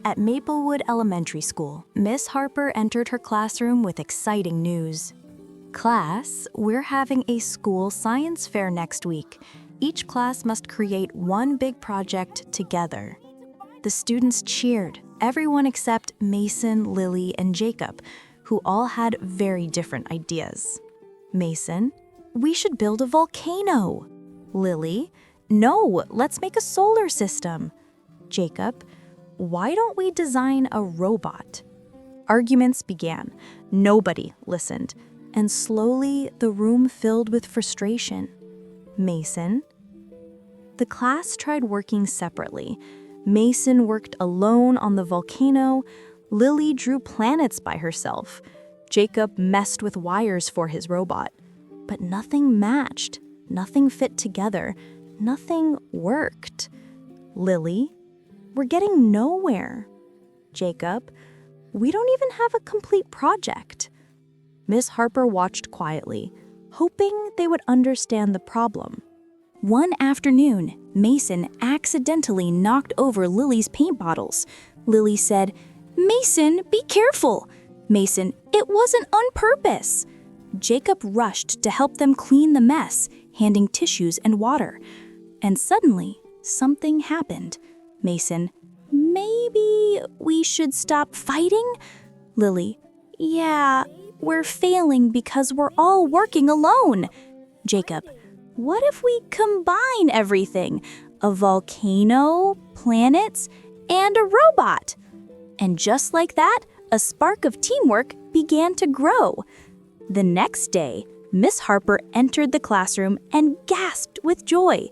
At Maplewood Elementary School, Miss Harper entered her classroom with exciting news. Class, we're having a school science fair next week. Each class must create one big project together. The students cheered, everyone except Mason, Lily, and Jacob, who all had very different ideas. Mason, we should build a volcano. Lily, no, let's make a solar system. Jacob, why don't we design a robot? Arguments began. Nobody listened, and slowly the room filled with frustration. Mason. The class tried working separately. Mason worked alone on the volcano. Lily drew planets by herself. Jacob messed with wires for his robot. But nothing matched. Nothing fit together. Nothing worked. Lily, we're getting nowhere. Jacob, we don't even have a complete project. Miss Harper watched quietly, hoping they would understand the problem. One afternoon, Mason accidentally knocked over Lily's paint bottles. Lily said, "Mason, be careful." Mason, "It wasn't on purpose." Jacob rushed to help them clean the mess, handing tissues and water. And suddenly, something happened. Mason, "Maybe we should stop fighting?" Lily, "Yeah, we're failing because we're all working alone." Jacob, "What if we combine everything? A volcano, planets, and a robot?" And just like that, a spark of teamwork began to grow. The next day, Miss Harper entered the classroom and gasped with joy.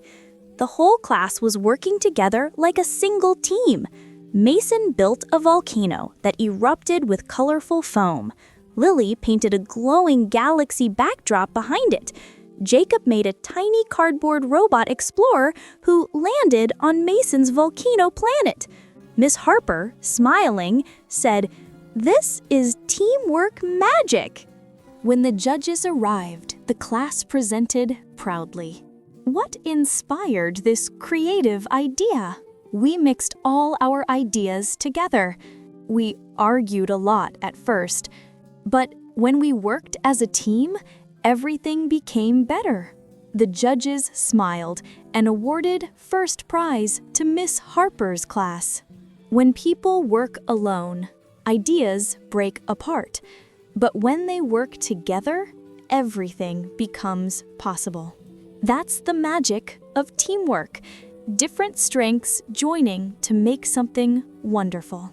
The whole class was working together like a single team. Mason built a volcano that erupted with colorful foam. Lily painted a glowing galaxy backdrop behind it. Jacob made a tiny cardboard robot explorer who landed on Mason's volcano planet. Miss Harper, smiling, said, "This is teamwork magic." When the judges arrived, the class presented proudly. What inspired this creative idea? We mixed all our ideas together. We argued a lot at first, but when we worked as a team, everything became better. The judges smiled and awarded first prize to Miss Harper's class. When people work alone, ideas break apart. But when they work together, everything becomes possible. That's the magic of teamwork. Different strengths joining to make something wonderful.